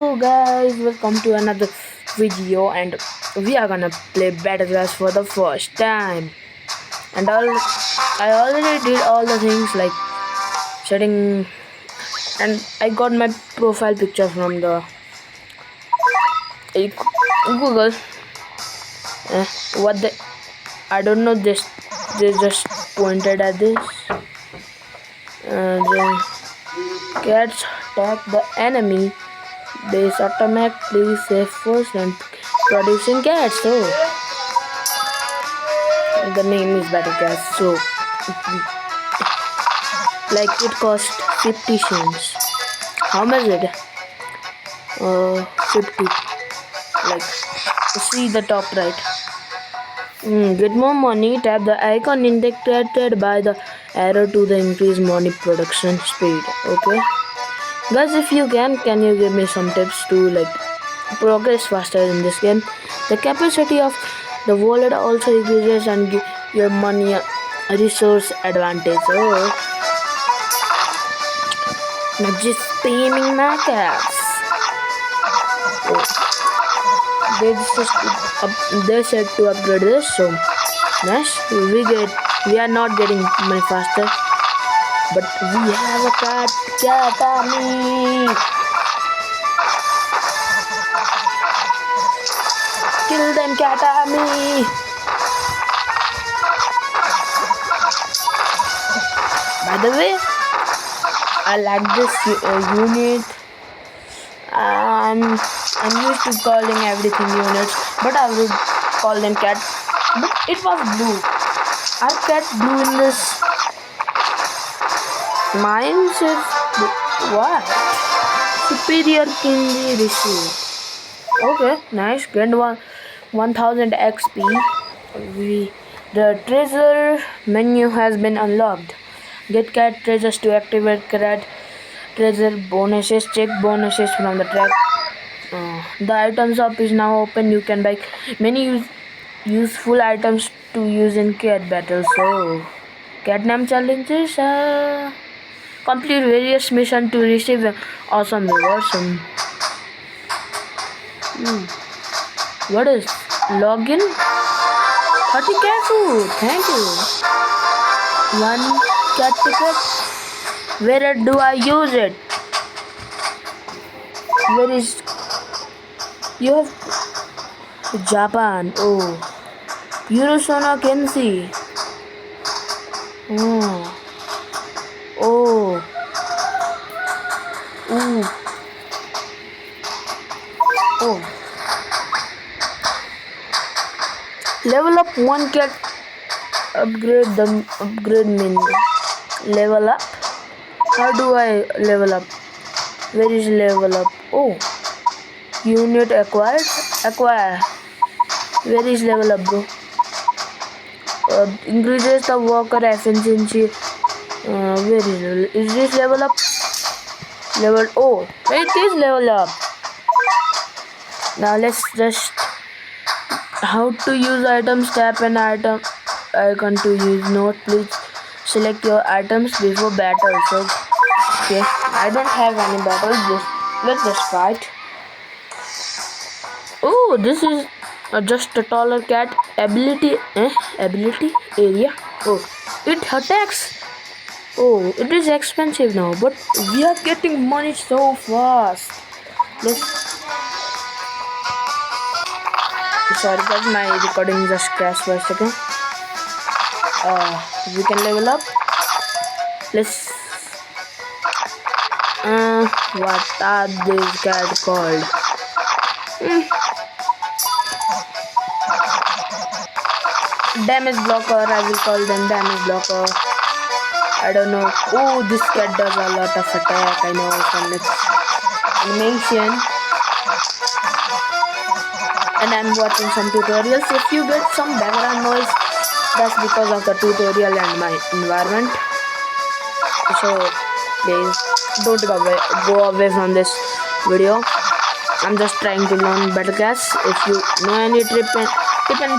Hello guys, welcome to another video and we are gonna play Battlegrass for the first time. I already did all the things like setting, and I got my profile picture from the Google. What I don't know, they just pointed at this and cats attack the enemy. They automatically save first and producing cats. So the name is Battlegrass. So like it cost 50 cents. How much is it? 50. Like see the top right. Get more money. Tap the icon indicated by the arrow to the increase money production speed. Okay, guys, if you can you give me some tips to like progress faster in this game? The capacity of the wallet also increases and give your money a resource advantage. Oh, not just spamming my cats. Oh, they said to upgrade this, so nice. We are not getting money faster, but we have a cat army. Kill them, cat army. By the way, I like this unit. I'm used to calling everything units, but I would call them cat. But it was blue. Are cat blue in this? Mine says what? Superior Kingly received. Okay, nice. Gained 1000 XP. The treasure menu has been unlocked. Get cat treasures to activate cat treasure bonuses. Check bonuses from the track. The item shop is now open. You can buy many useful items to use in cat battles. So, cat name challenges. Complete various missions to receive awesome rewards. What is login? 30 cat food. Thank you. One cat ticket. Where do I use it? Where is you have Japan? Oh, Eurosona Kensi. Oh, oh, ooh, oh. Level up one cat. Upgrade menu. Level up. How do I level up? Where is level up? Oh, unit acquired. Acquire. Where is level up, bro? Increases the worker efficiency. Where is this level up? Level. Oh, it is level up. Now let's just how to use items. Tap an item icon to use note. Please select your items before battle. So okay, I don't have any battles. Let's just fight. Oh, this is just a taller cat ability. Ability area. Oh, it attacks. Oh, it is expensive now, but we are getting money so fast. Let's. Sorry, guys, my recording just crashed for a second. We can level up. Let's. What are these cats called? Damage blocker. I will call them damage blocker. I don't know. Oh, this cat does a lot of attack. I know from its animation. And I'm watching some tutorials. If you get some background noise, that's because of the tutorial and my environment. So please don't go away from this video. I'm just trying to learn Battlecast. If you know any tip and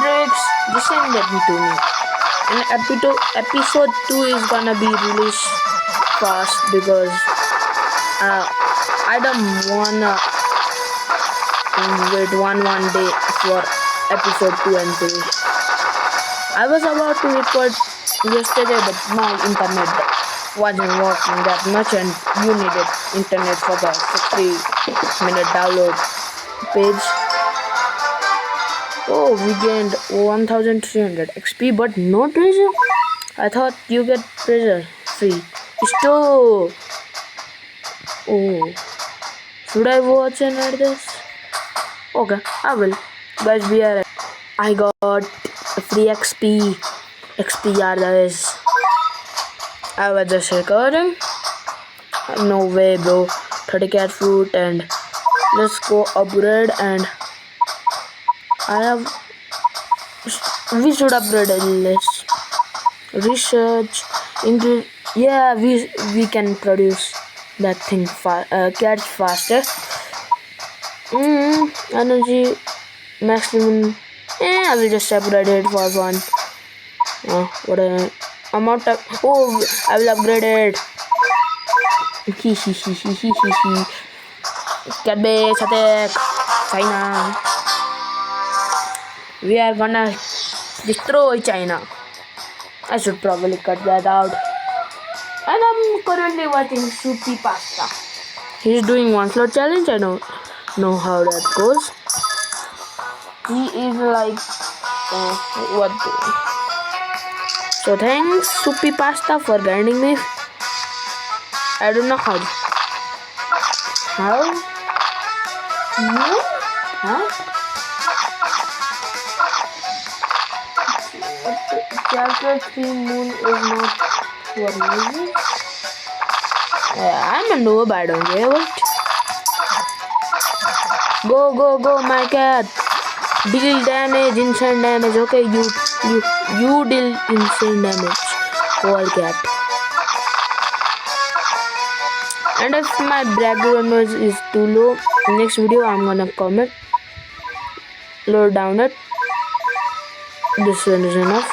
tricks, just send them to me. And episode 2 is gonna be released fast because I don't wanna wait one day for episode 2 and 3. I was about to record yesterday, but my internet wasn't working that much, and you needed internet for the 3-minute download page. Oh, we gained 1300 XP, but no treasure. I thought you get treasure free. Stop. Oh, should I watch and add this? Okay, I will. Guys, we are. I got free XP. XP are this. I was just recording. No way, bro. 30 cat fruit, and let's go upgrade. And I have. We should upgrade this. Research. Yeah, we can produce that thing catch faster. Energy maximum. I will just upgrade it for one. What a amount of. Oh, I will upgrade it. Cat base attack. China. We are gonna destroy China. I should probably cut that out. And I'm currently watching Soupy Pasta. He's doing one slot challenge. I don't know how that goes. He is like what? So thanks Soupy Pasta for guiding me. I don't know how. How? No? Huh? Chapter 3 moon is not for me. I'm a noob, I don't care what. Go, my cat. Deal damage, insane damage. Okay, you deal insane damage. Poor cat. And if my background noise is too low, next video I'm gonna comment. Lower down it. This one is enough.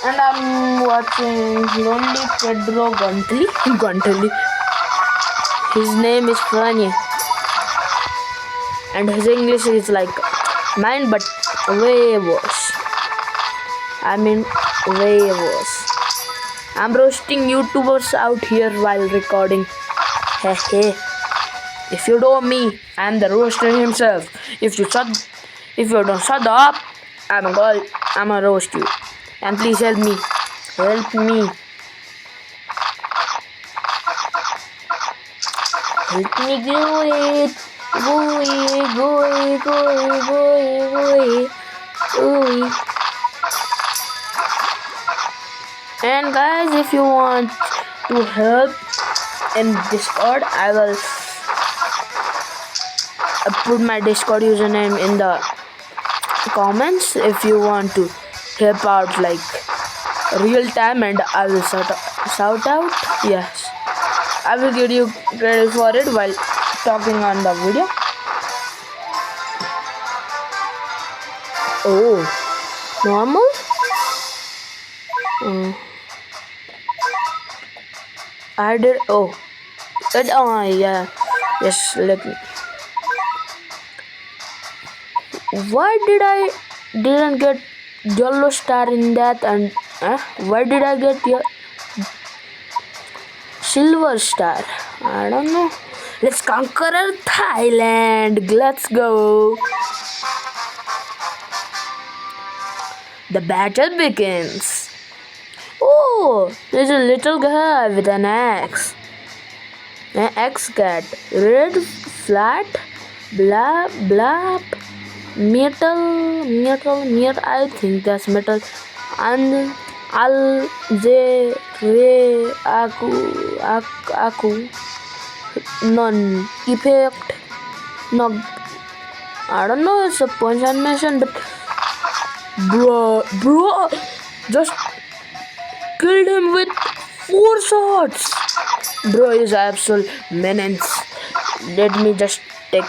And I'm watching Lonely Pedro Guntly. His name is funny. And his English is like mine, but way worse. I mean, way worse. I'm roasting YouTubers out here while recording. Hey. If you know me, I'm the roaster himself. If you don't shut up, I'ma roast you. And please help me. Help me do it. Go. And guys, if you want to help in Discord, I will put my Discord username in the comments. If you want to help out like real time, and I will shout out. Yes, I will give you credit for it while talking on the video. Oh, normal. I did. Yeah. Yes, let me. Why didn't get yellow star in that? And why did I get silver star? I don't know. Let's conquer Thailand. Let's go. The battle begins. Oh, there's a little guy with an axe. An axe cat. Red, flat, blab. Metal. I think that's metal. And re aku non effect. No, I don't know. It's a punch animation, but bro, just killed him with 4 shots. Bro is absolute menace. Let me just take.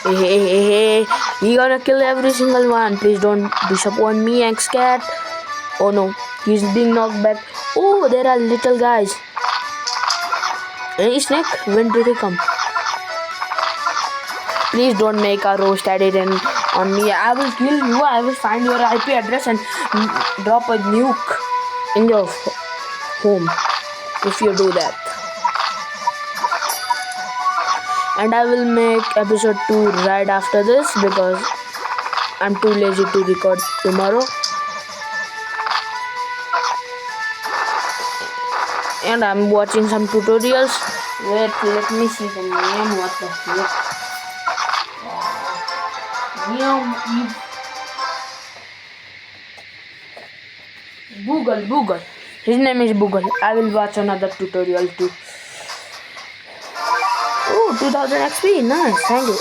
Hey, he gonna kill every single one. Please don't disappoint me, X-Cat. Oh no, he's being knocked back. Oh, there are little guys. Hey, snake, when did he come? Please don't make a roast edit on me. I will kill you. I will find your IP address and drop a nuke in your home if you do that. And I will make episode 2 right after this because I'm too lazy to record tomorrow. And I'm watching some tutorials. Wait, let me see the name. What the heck? Google. His name is Google. I will watch another tutorial too. Oh, 2000 XP. Nice. Thank you.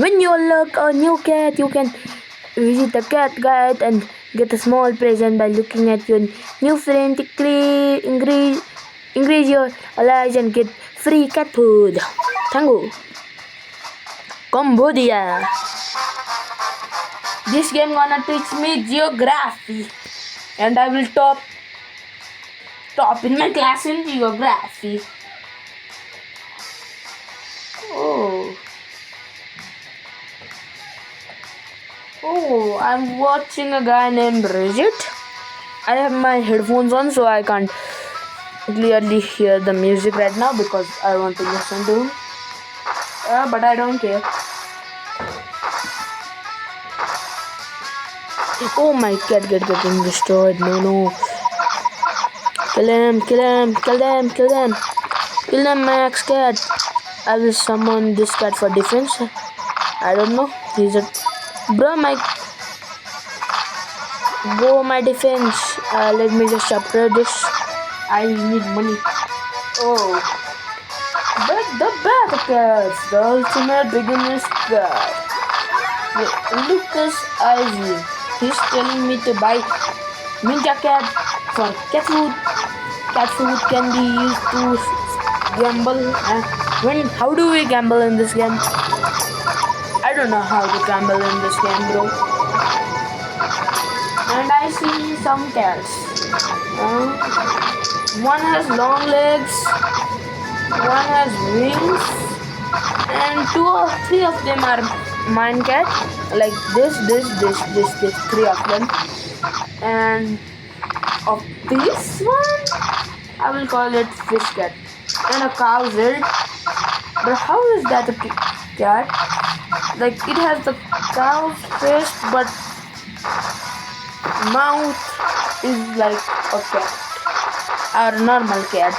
When you unlock a new cat, you can visit the cat guide and get a small present by looking at your new friend. Increase your allies and get free cat food. Thank you. Cambodia. This game gonna teach me geography, and I will top in my class in geography. Oh, I'm watching a guy named Bridget. I have my headphones on, so I can't clearly hear the music right now because I want to listen to him. But I don't care. Oh, my cat getting destroyed. No. Kill them, Max cat. I will summon this cat for defense. I don't know. He's a... Bro, my defense. Let me just upgrade this. I need money. Oh. But the battle cards. The ultimate beginner's card. Lucas Ivy. He's telling me to buy Ninja Cat for cat food. Cat food can be used to gamble. How do we gamble in this game? I don't know how to gamble in this game, bro. And I see some cats. One has long legs, one has wings, and 2 or 3 of them are mine cat. Like this, 3 of them. And of this one, I will call it fish cat. And a cow's head. But how is that a cat? Like it has the cow's face, but mouth is like a cat, or normal cat.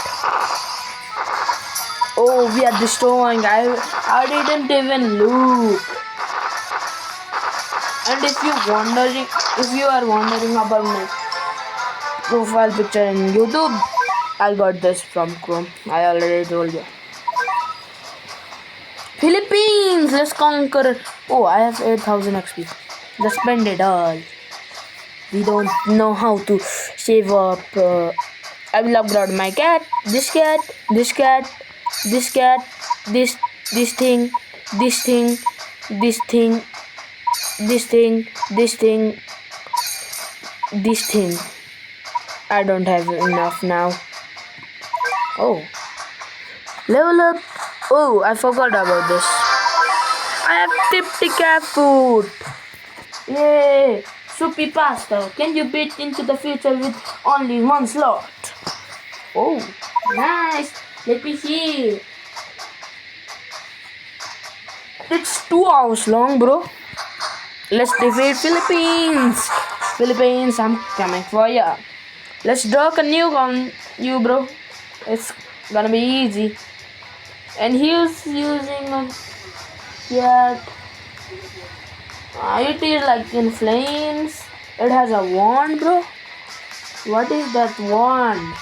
Oh, we are destroying. I didn't even look. And if you are wondering about my profile picture in YouTube, I got this from Chrome. I already told you. Philippines, let's conquer. Oh, I have 8000 XP. Just spend it all. We don't know how to save up. I will upgrade my cat, this cat, this cat, this cat, this thing, this thing, this thing, this thing, this thing, this thing. I don't have enough now. Oh, level up. Oh, I forgot about this. I have 50 cat food. Yay! Soupy pasta. Can you beat into the future with only 1 slot? Oh, nice. Let me see. It's 2 hours long, bro. Let's defeat Philippines. Philippines, I'm coming for ya. Let's draw a nuke on you, bro. It's gonna be easy. And he's using a cat. It is like in flames. It has a wand, bro. What is that wand?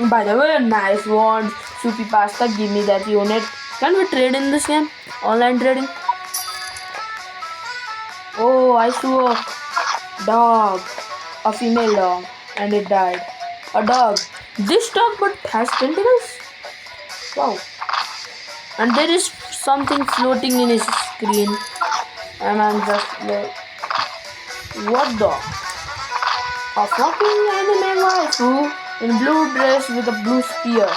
By the way, nice wand. Soupy pasta, give me that unit. Can we trade in this game? Online trading. Oh, I saw a dog. A female dog. And it died. A dog. This dog but has tentacles? Wow. And there is something floating in his screen. And I'm just like, what the? A fucking anime waifu in blue dress with a blue spear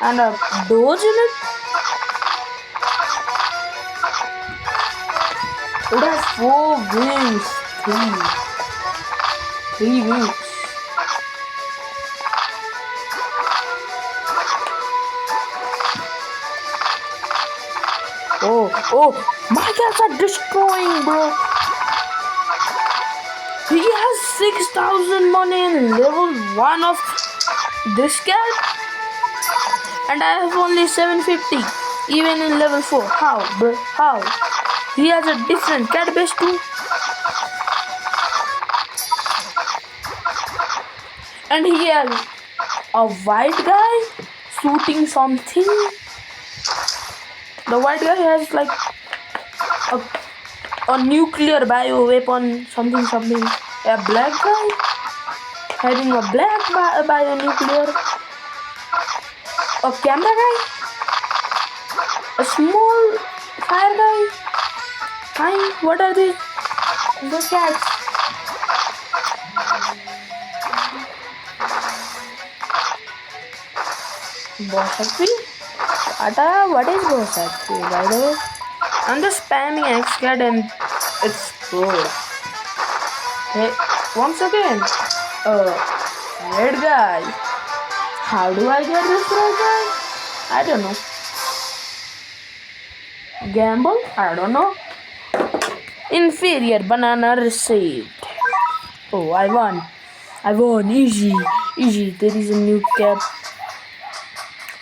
and a doge in it. It has 4 wings. Three wings. Oh, my cats are destroying, bro. He has 6,000 money in level 1 of this cat, and I have only 750, even in level 4. How, bro? How? He has a different cat base too. And he has a white guy shooting something. The white guy has like a nuclear bio weapon, something. A black guy having a black bio nuclear. A camera guy. A small fire guy. Hi, what are these? The cats. Bossatri? What is Bossatri, by the way? I'm just spamming X-Cat and it's good. Hey, once again, red guy. How do I get this red guy? I don't know. Gamble? I don't know. Inferior banana received. Oh, I won. Easy. There is a new cat.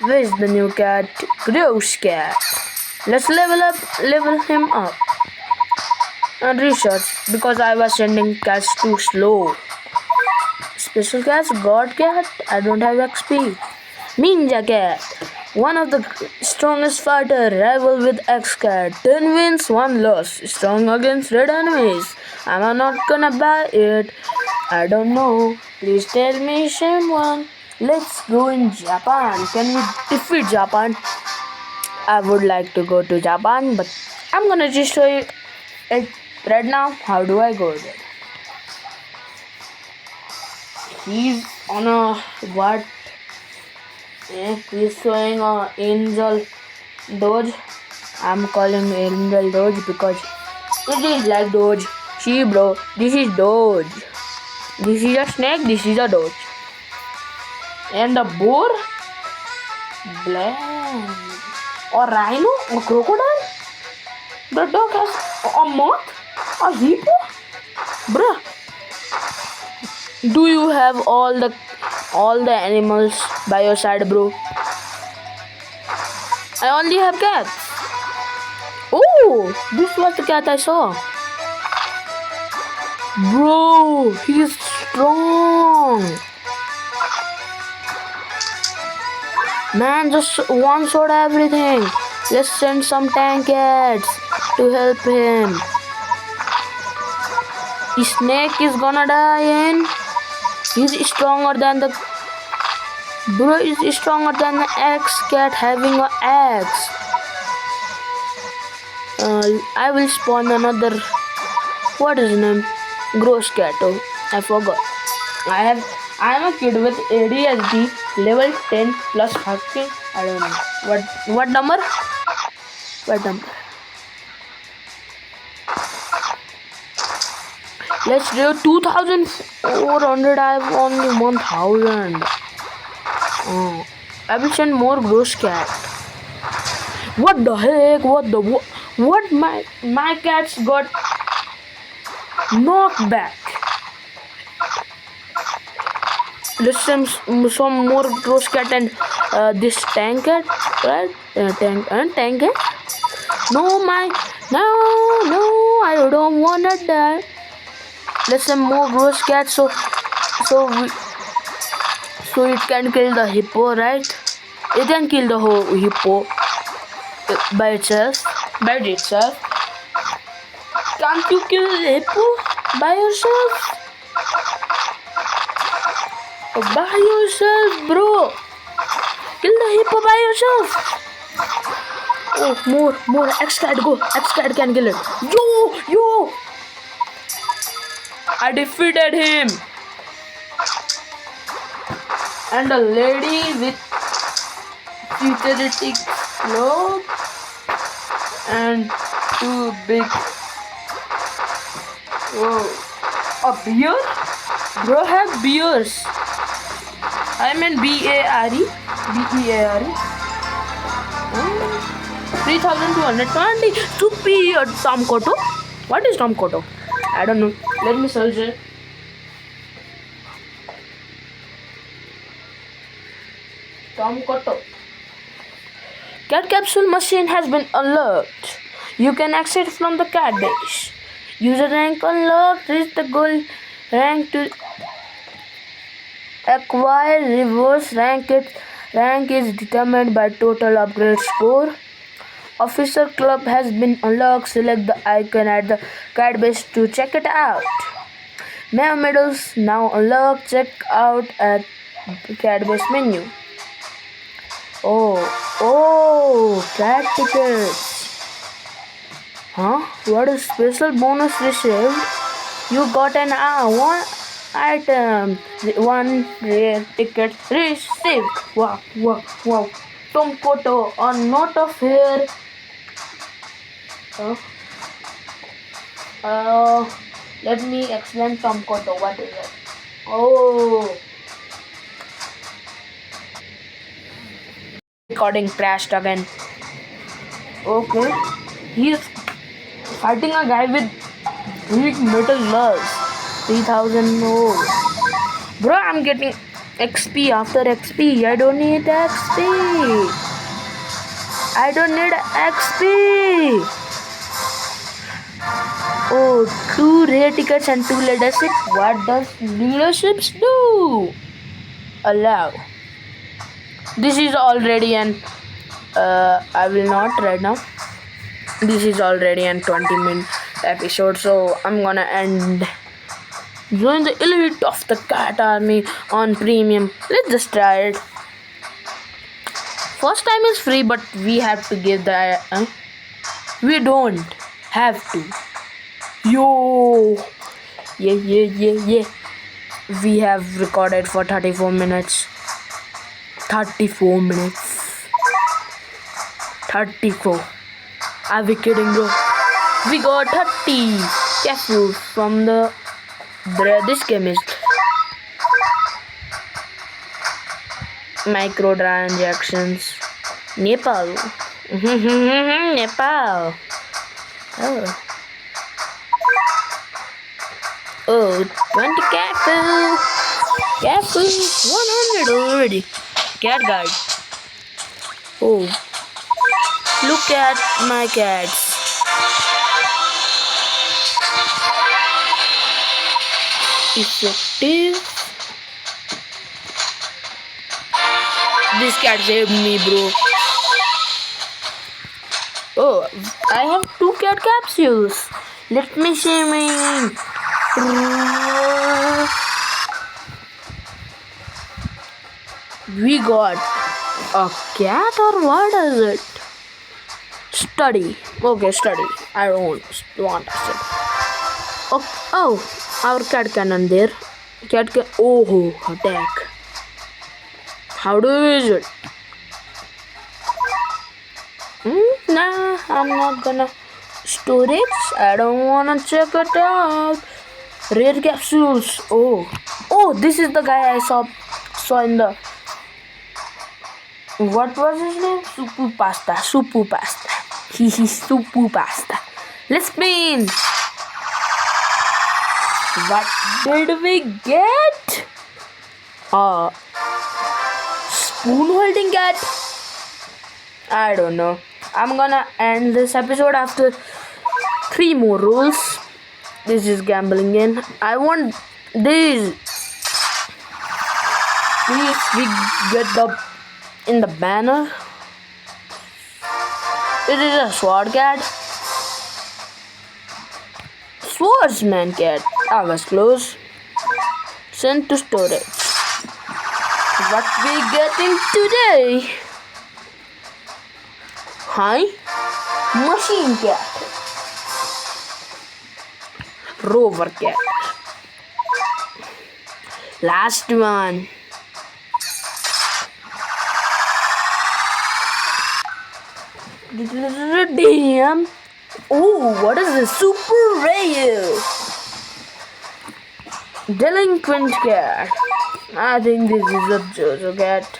Where's the new cat? Gross cat. Let's level him up. And research, because I was sending cats too slow. Special cats, god cat, I don't have XP. Ninja cat, one of the strongest fighter, rival with X cat. 10 wins, 1 loss. Strong against red enemies. I'm not gonna buy it. I don't know. Please tell me someone. Let's go in Japan. Can we defeat Japan? I would like to go to Japan, but I'm gonna just show you it right now. How do I go there? He's on a what? He's showing a angel doge. I'm calling angel doge because it is like doge. See, bro, this is doge. This is a snake. This is a doge. And a boar, blank, or rhino, a crocodile. The dog has a moth, a hippo. Bruh, do you have all the animals by your side, bro? I only have cats. Oh, this was the cat I saw. Bro, he is strong. Man, just one shot everything. Let's send some tank cats to help him. The snake is gonna die and he's stronger than the bro is stronger than the X cat having an axe. I will spawn another, what is his name? Gross cat. Oh, I forgot. I am a kid with ADHD, level 10 plus 15. I don't know. What number? What number? Let's do 2,400. I have only 1,000. Oh, I will send more gross cat. What the heck? What my cats got knocked back. Let's send some more gross cat and this tank cat, right? Tank cat. No, I don't wanna die. Let's send more gross cat so it can kill the hippo, right? It can kill the whole hippo by itself. Can't you kill the hippo by yourself? By yourself, bro. Kill the hippo by yourself. Oh, more. X-Cat, go. X-Cat can kill it. Yo. I defeated him. and a lady with futuristic clothes and two big. Oh, a beer? Bro have beers. I mean B.A.R.E. B.E.A.R.E. 3,220. Superior Tom Cotto. What is Tom Cotto? I don't know. Let me search it. Tom Cotto. Cat capsule machine has been unlocked. You can exit from the cat base. User rank unlocked. Reach the goal rank to acquire reverse rank. Rank is determined by total upgrade score. Officer club has been unlocked. Select the icon at the cat base to check it out. Mayor medals now unlocked. Check out at the cat base menu. Oh, cat tickets. Huh? What is special bonus received? You got an one item, one rare ticket received. Wow. Tom Cotto, a note of here. Let me explain Tom Cotto. What is it? Oh. Recording crashed again. Okay. He's fighting a guy with big metal gloves. 3,000. Oh. Bro, I'm getting XP after XP. I don't need XP. I don't need XP. Oh, 2 rare tickets and 2 leadership. What does leaderships do? Allow. This is already an I will not right now. This is already an 20-minute episode, so I'm gonna end. Join the elite of the cat army on premium. Let's just try it. First time is free, but we have to give the we don't have to. Yo, yeah. We have recorded for 34 minutes. 34 minutes. 34. Are we kidding, bro? We got 30 capsules from the this game is microtransactions. Nepal. Nepal. Oh, 20 capsules. 100 already. Cat guide. Oh, look at my cats. Effective. This cat saved me, bro. Oh, I have 2 cat capsules. Let me see me. We got a cat or what is it? Study. Okay, study. I don't want to study. Oh, our cat cannon there. Cat can. Oh, attack. How do you use it? Nah, I'm not gonna store it. I don't wanna check it out. Rare capsules. Oh, this is the guy I saw in the. What was his name? Supu pasta. Supu pasta. Let's spin. What did we get? Spoon holding cat. I don't know. I'm gonna end this episode after 3 more rules. This is gambling in. I want these. Please, we get in the banner. It is a sword cat. Swordsman cat. I was close. Sent to storage. What we getting today? Hi, machine cat. Rover cat. Last one. Damn. Oh, what is this? Super rare. Delinquent cat. I think this is a Jojo cat.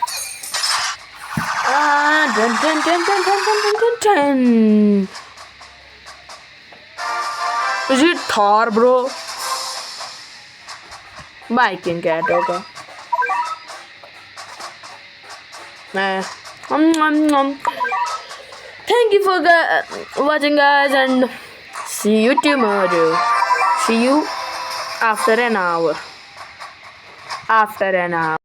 Dun, dun, dun, dun, dun, dun, dun, dun, dun. Is it Thor, bro? Viking cat, okay. Thank you for watching, guys, and see you tomorrow. See you after an hour. After an hour.